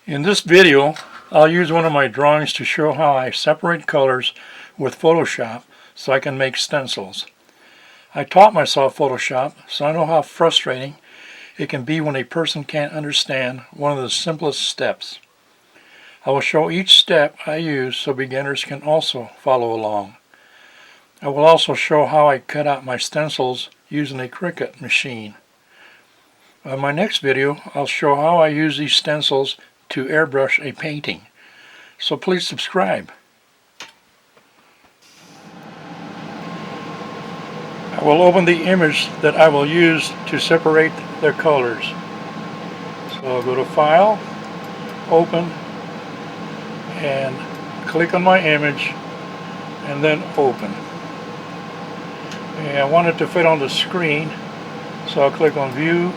In this video, I'll use one of my drawings to show how I separate colors with Photoshop so I can make stencils. I taught myself Photoshop, so I know how frustrating it can be when a person can't understand one of the simplest steps. I will show each step I use so beginners can also follow along. I will also show how I cut out my stencils using a Cricut machine. On my next video, I'll show how I use these stencils to airbrush a painting. So please subscribe. I will open the image that I will use to separate their colors. So I'll go to File, Open, and click on my image, and then Open. And I want it to fit on the screen, so I'll click on View,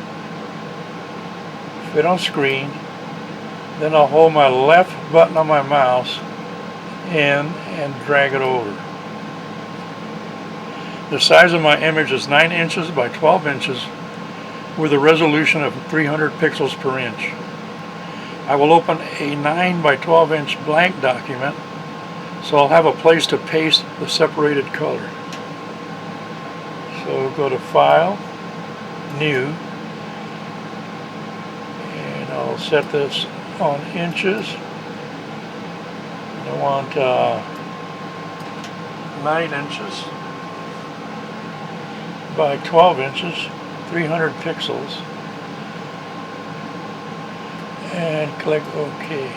Fit on Screen. Then I'll hold my left button on my mouse in and drag it over. The size of my image is 9 inches by 12 inches with a resolution of 300 pixels per inch. I will open a 9 by 12 inch blank document so I'll have a place to paste the separated color. So go to File, New, and I'll set this on inches. I want 9 inches by 12 inches, 300 pixels, and click OK.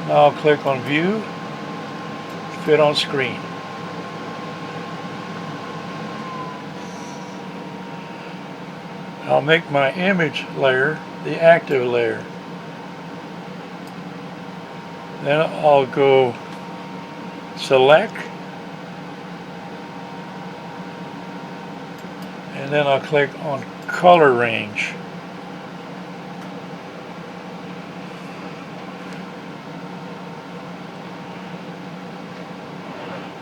Now I'll click on View, Fit on Screen. I'll make my image layer the active layer. Then I'll go Select, and then I'll click on Color Range.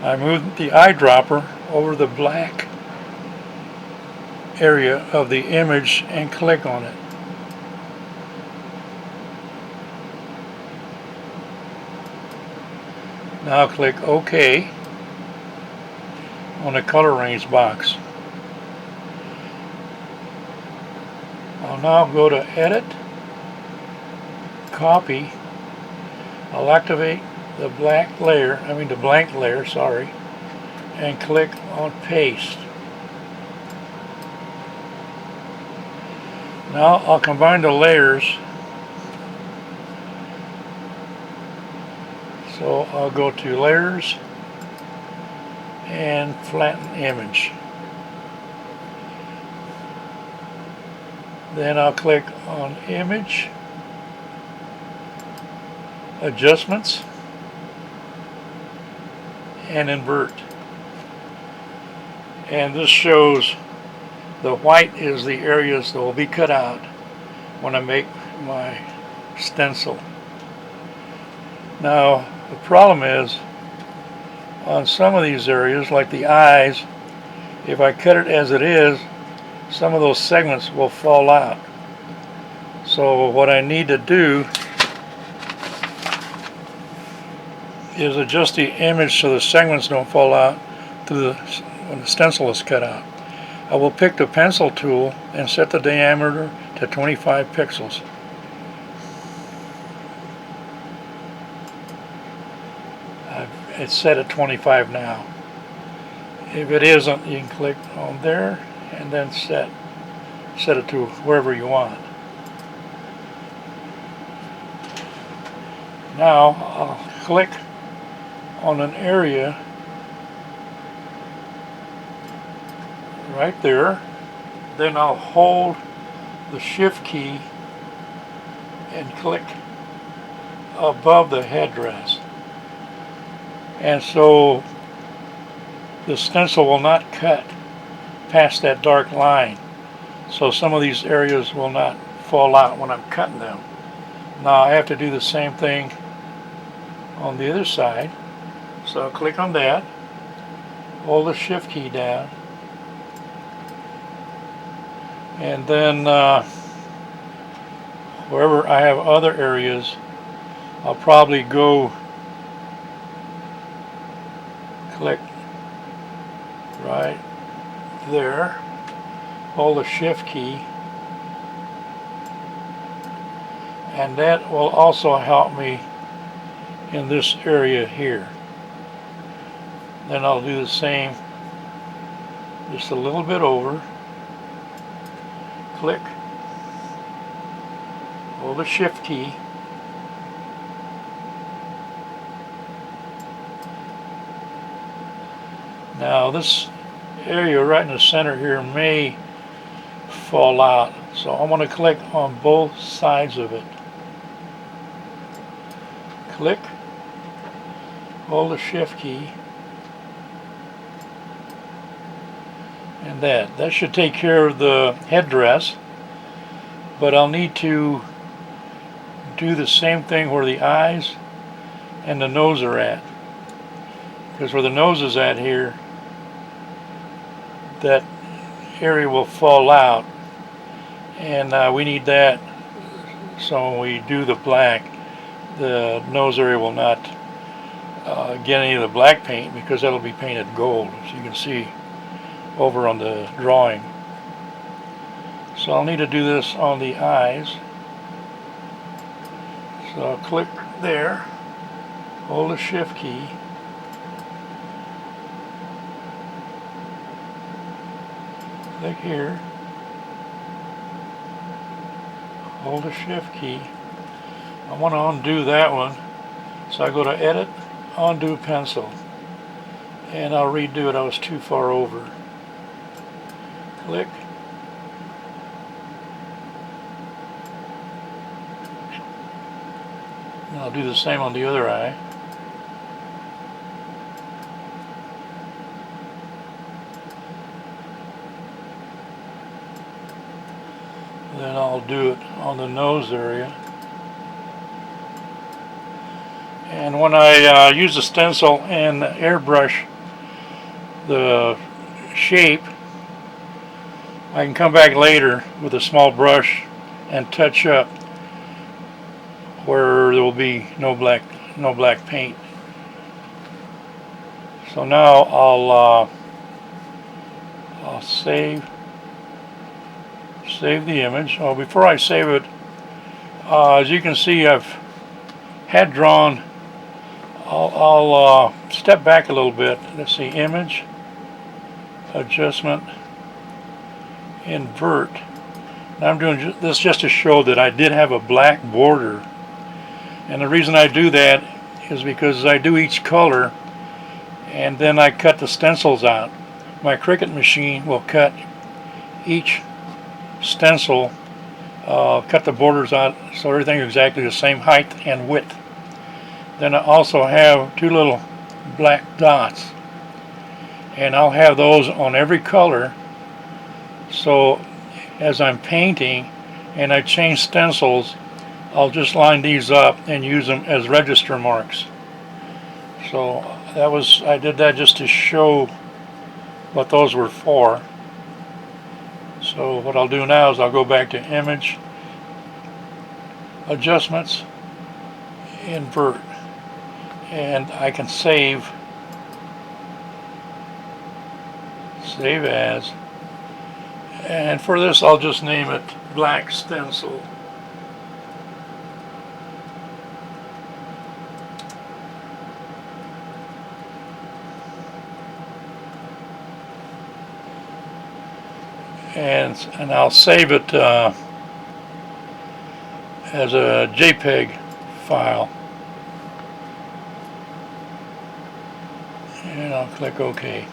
I move the eyedropper over the black area of the image and click on it. Now click OK on the color range box. I'll now go to Edit, Copy. I'll activate the blank layer, and click on Paste. Now I'll combine the layers. So I'll go to Layers and Flatten Image. Then I'll click on Image, Adjustments, and Invert. And this shows the white is the areas that will be cut out when I make my stencil. Now the problem is on some of these areas, like the eyes, if I cut it as it is, some of those segments will fall out. So what I need to do is adjust the image so the segments don't fall out when the stencil is cut out. I will pick the pencil tool and set the diameter to 25 pixels. It's set at 25 now. If it isn't, you can click on there and then set it to wherever you want. Now I'll click on an area right there. Then I'll hold the Shift key and click above the headdress. And so the stencil will not cut past that dark line. So some of these areas will not fall out when I'm cutting them. Now I have to do the same thing on the other side. So I'll click on that, hold the Shift key down, and then Wherever I have other areas, I'll probably go click right there, hold the shift key, and that will also help me in this area here. Then I'll do the same just a little bit over, click, hold the shift key, now this area right in the center here may fall out, so I'm going to click on both sides of it. Click, hold the shift key, and that should take care of the headdress, but I'll need to do the same thing where the eyes and the nose are at, because where the nose is at here, that area will fall out, and we need that so when we do the black, the nose area will not get any of the black paint, because that'll be painted gold, as you can see over on the drawing. So I'll need to do this on the eyes. So I'll click there, hold the shift key, click here, hold the shift key. I want to undo that one, so I go to Edit, Undo Pencil, and I'll redo it. I was too far over. Click, and I'll do the same on the other eye. Then I'll do it on the nose area. And when I use the stencil and airbrush the shape, I can come back later with a small brush and touch up where there will be no black paint. So now I'll save the image. Oh, before I save it, as you can see, I've had drawn. I'll step back a little bit. Let's see, image, adjustment, invert. Now I'm doing this just to show that I did have a black border, and the reason I do that is because I do each color and then I cut the stencils out. My Cricut machine will cut each stencil, cut the borders out so everything is exactly the same height and width. Then I also have two little black dots, and I'll have those on every color, so as I'm painting and I change stencils, I'll just line these up and use them as register marks. So I did that just to show what those were for. So what I'll do now is I'll go back to image, adjustments, invert, and I can save as, and for this I'll just name it black stencil. And I'll save it as a JPEG file, and I'll click OK.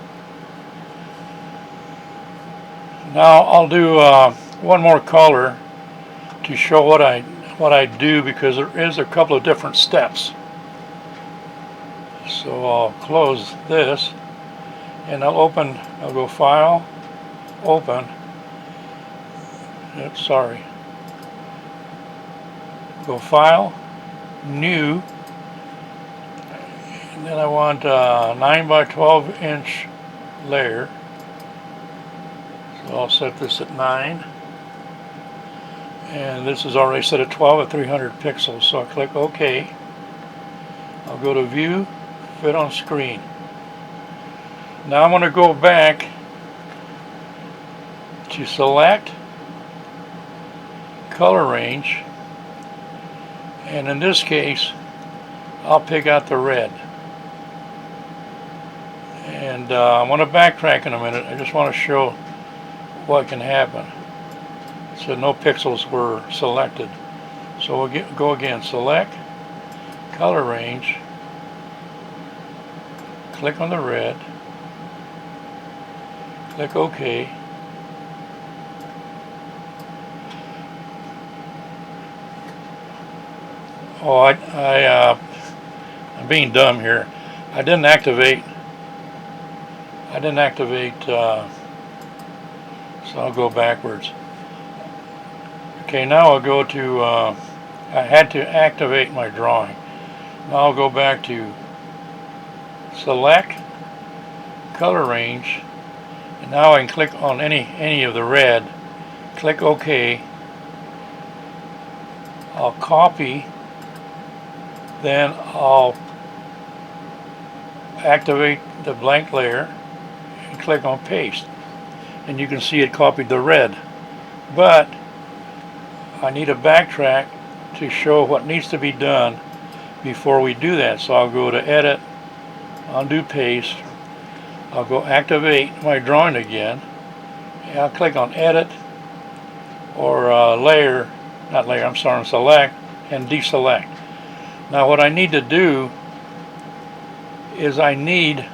Now I'll do one more color to show what I do, because there is a couple of different steps. So I'll close this, and I'll go File, Open. Oops, sorry. Go File, New, and then I want a 9 by 12 inch layer. So I'll set this at 9, and this is already set at 12 at 300 pixels, so I'll click OK. I'll go to View, Fit on Screen. Now I'm going to go back to Select, Color Range, and in this case I'll pick out the red. And I want to backtrack in a minute. I just want to show what can happen. So no pixels were selected. So we'll go again, Select, Color Range, click on the red, click OK. Oh, I'm being dumb here. I didn't activate, so I'll go backwards. Okay, now I'll go to, I had to activate my drawing. Now I'll go back to Select, Color Range, and now I can click on any of the red, click OK. I'll copy, then I'll activate the blank layer and click on Paste, and you can see it copied the red. But I need to backtrack to show what needs to be done before we do that. So I'll go to Edit, Undo Paste, I'll go activate my drawing again, and I'll click on Edit or Select and Deselect. Now what I need to do is I need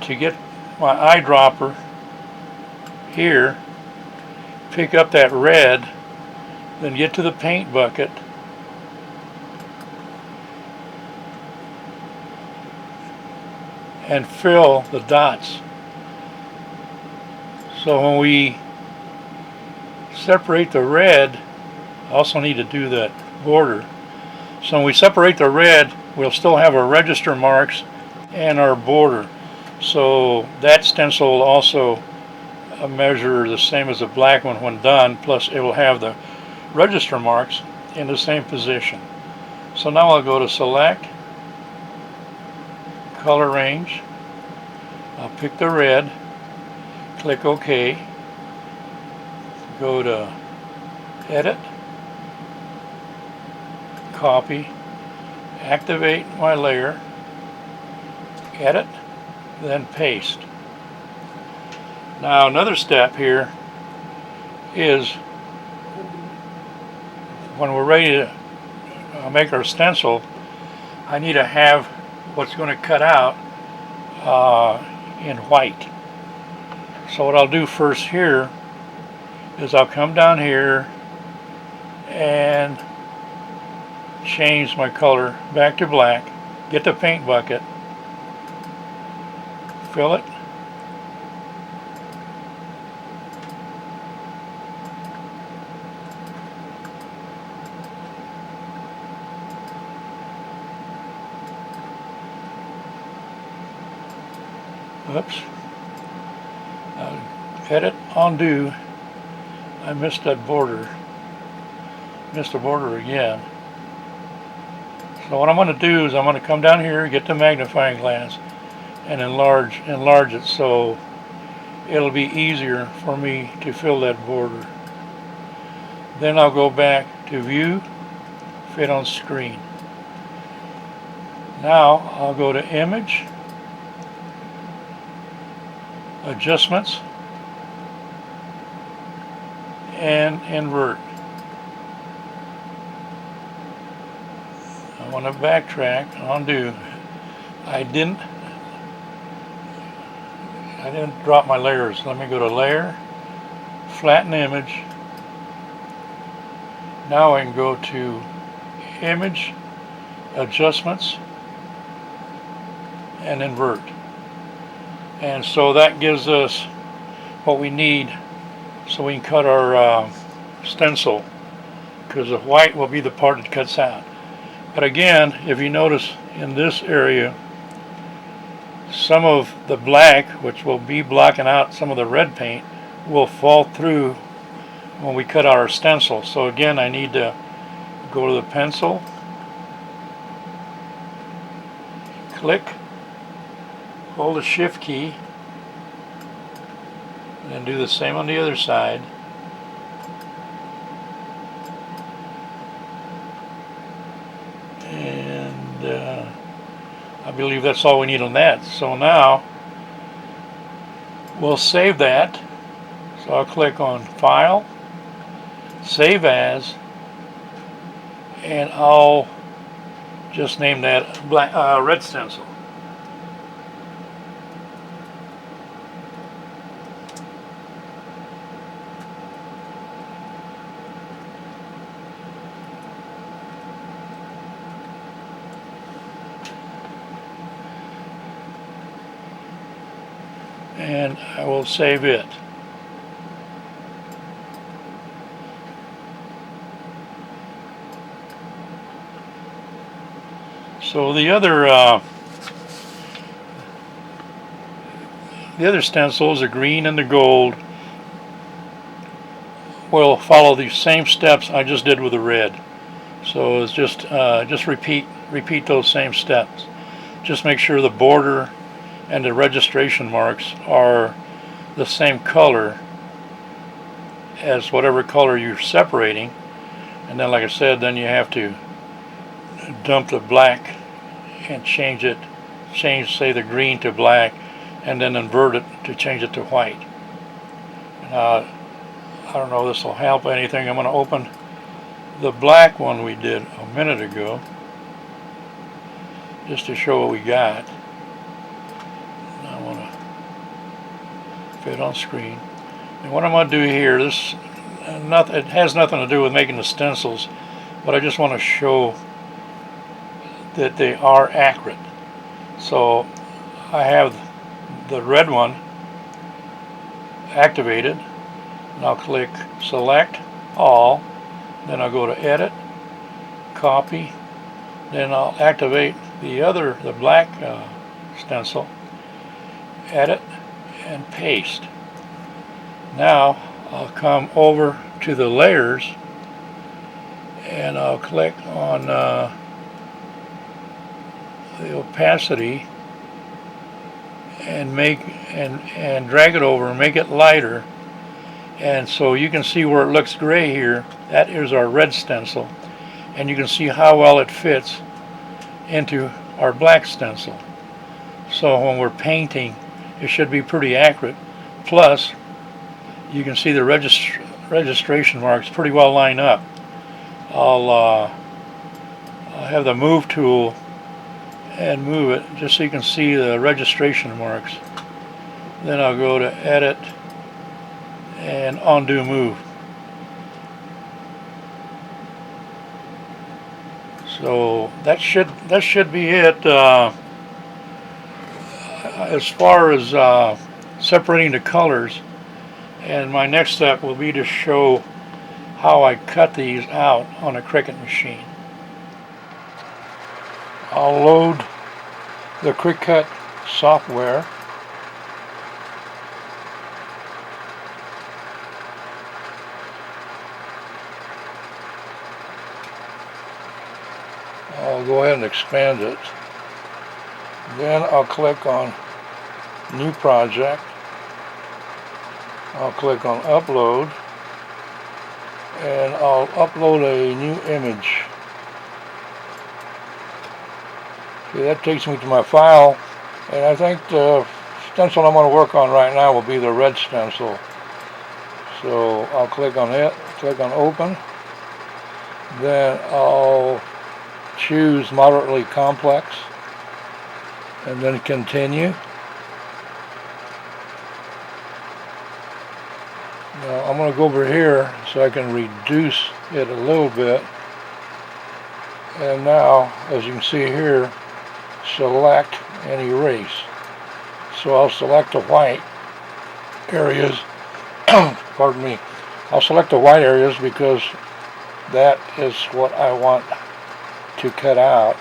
to get my eyedropper here, pick up that red, then get to the paint bucket, and fill the dots. So when we separate the red, I also need to do that border. So when we separate the red, we'll still have our register marks and our border. So that stencil will also measure the same as the black one when done, plus it will have the register marks in the same position. So now I'll go to Select, Color Range, I'll pick the red, click OK, go to Edit, Copy, activate my layer, Edit, then Paste. Now another step here is when we're ready to make our stencil, I need to have what's going to cut out in white. So what I'll do first here is I'll come down here and change my color back to black, get the paint bucket, fill it, oops, edit, undo, I missed that border, missed the border again. So what I'm going to do is I'm going to come down here, get the magnifying glass, and enlarge it so it'll be easier for me to fill that border. Then I'll go back to View, Fit on Screen. Now I'll go to Image, Adjustments, and Invert. I want to backtrack, undo. I didn't drop my layers. Let me go to Layer, Flatten Image. Now I can go to Image, Adjustments, and Invert. And so that gives us what we need so we can cut our stencil, because the white will be the part that cuts out. But again, if you notice in this area, some of the black, which will be blocking out some of the red paint, will fall through when we cut out our stencil. So again, I need to go to the pencil, click, hold the shift key, and then do the same on the other side. And I believe that's all we need on that. So now we'll save that. So I'll click on File, Save As, and I'll just name that red stencil. And I will save it. So the other stencils, the green and the gold, will follow the same steps I just did with the red. So it's just repeat those same steps. Just make sure the border and the registration marks are the same color as whatever color you're separating. And then, like I said, then you have to dump the black and change, say, the green to black, and then invert it to change it to white. I don't know if this will help anything. I'm going to open the black one we did a minute ago just to show what we got. I want to fit on screen. And what I'm going to do here, it has nothing to do with making the stencils, but I just want to show that they are accurate. So I have the red one activated, and I'll click Select All, then I'll go to Edit, Copy, then I'll activate the black stencil, Edit, and Paste. Now I'll come over to the layers and I'll click on the opacity and drag it over and make it lighter, and so you can see where it looks gray here. That is our red stencil, and you can see how well it fits into our black stencil. So when we're painting, it should be pretty accurate. Plus, you can see the registration marks pretty well line up. I'll have the move tool and move it just so you can see the registration marks. Then I'll go to Edit and Undo Move. So that should be it as far as separating the colors. And my next step will be to show how I cut these out on a Cricut machine. I'll load the Cricut software. I'll go ahead and expand it. Then I'll click on New Project. I'll click on Upload, and I'll upload a new image. Okay, that takes me to my file, and I think the stencil I'm going to work on right now will be the red stencil. So I'll click on it, click on Open, then I'll choose Moderately Complex, and then Continue. Now I'm going to go over here so I can reduce it a little bit, and now, as you can see here, select and erase. So I'll select the white areas. Pardon me. I'll select the white areas because that is what I want to cut out.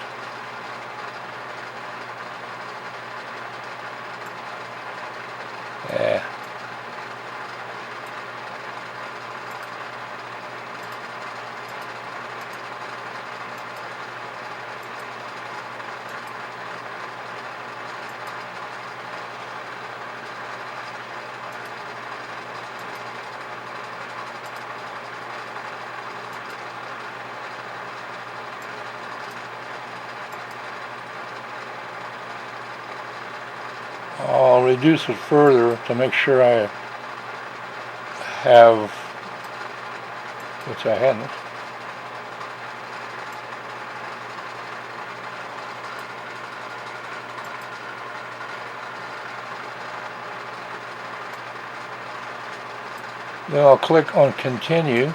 I'll reduce it further to make sure I have, which I hadn't. Then I'll click on continue.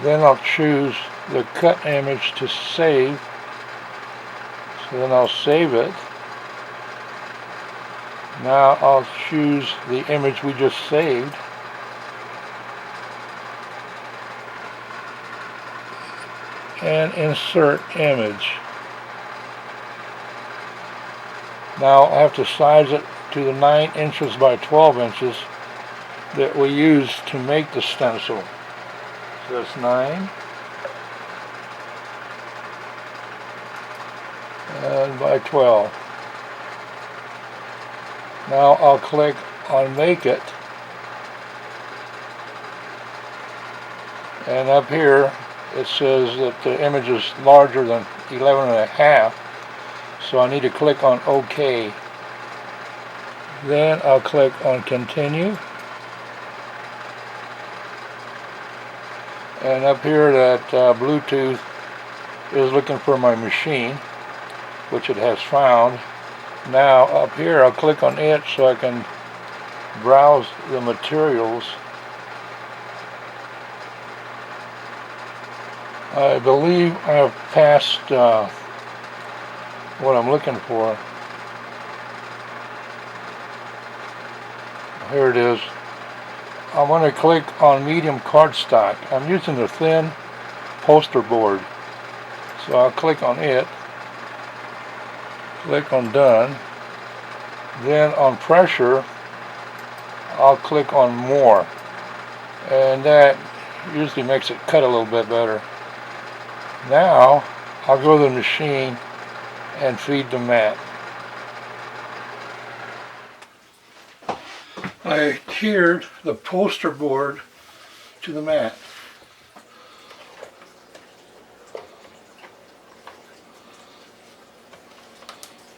Then I'll choose the cut image to save. So then I'll save it. Now I'll choose the image we just saved. And insert image. Now I have to size it to the 9 inches by 12 inches that we used to make the stencil. So that's 9 and by 12. Now I'll click on make it, and up here it says that the image is larger than 11.5, so I need to click on OK. Then I'll click on continue, and up here that Bluetooth is looking for my machine, which it has found. Now up here I'll click on it so I can browse the materials. I believe I've passed what I'm looking for. Here it is. I'm going to click on medium cardstock. I'm using the thin poster board, so I'll click on it, click on done, then on pressure I'll click on more, and that usually makes it cut a little bit better. Now I'll go to the machine and feed the mat. I adhered the poster board to the mat.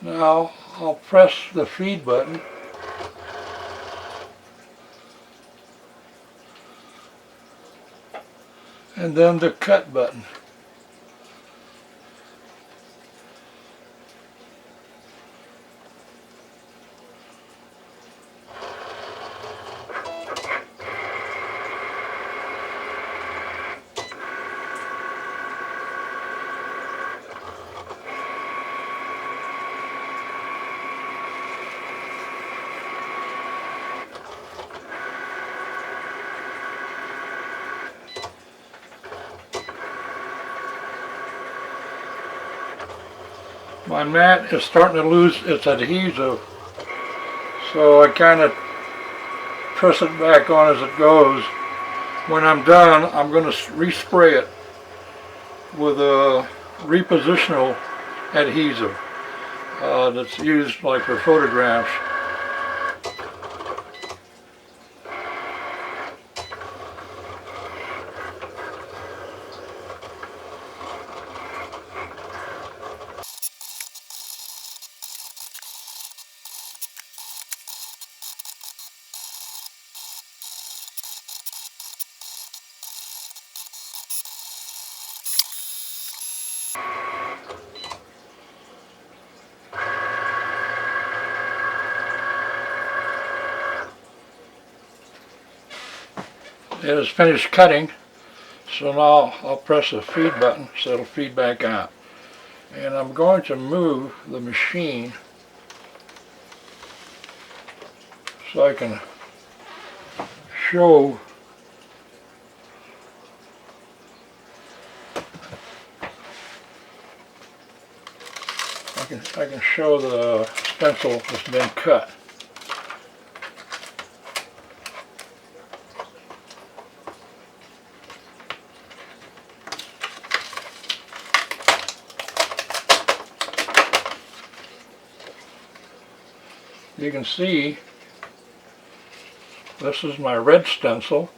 Now I'll press the feed button and then the cut button. My mat is starting to lose its adhesive, so I kind of press it back on as it goes. When I'm done, I'm going to respray it with a repositional adhesive that's used like for photographs. It is finished cutting, so now I'll press the feed button so it'll feed back out. And I'm going to move the machine so I can show I can show the stencil that's been cut. You can see this is my red stencil,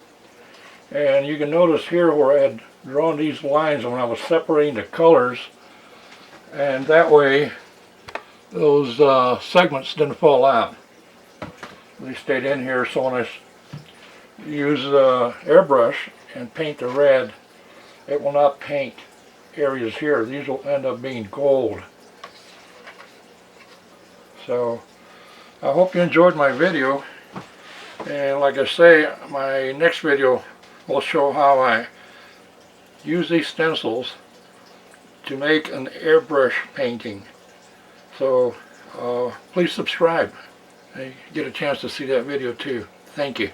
and you can notice here where I had drawn these lines when I was separating the colors, and that way those segments didn't fall out. They stayed in here, so when I use the airbrush and paint the red, it will not paint areas here. These will end up being gold. So I hope you enjoyed my video, and like I say, my next video will show how I use these stencils to make an airbrush painting. So please subscribe and get a chance to see that video too. Thank you.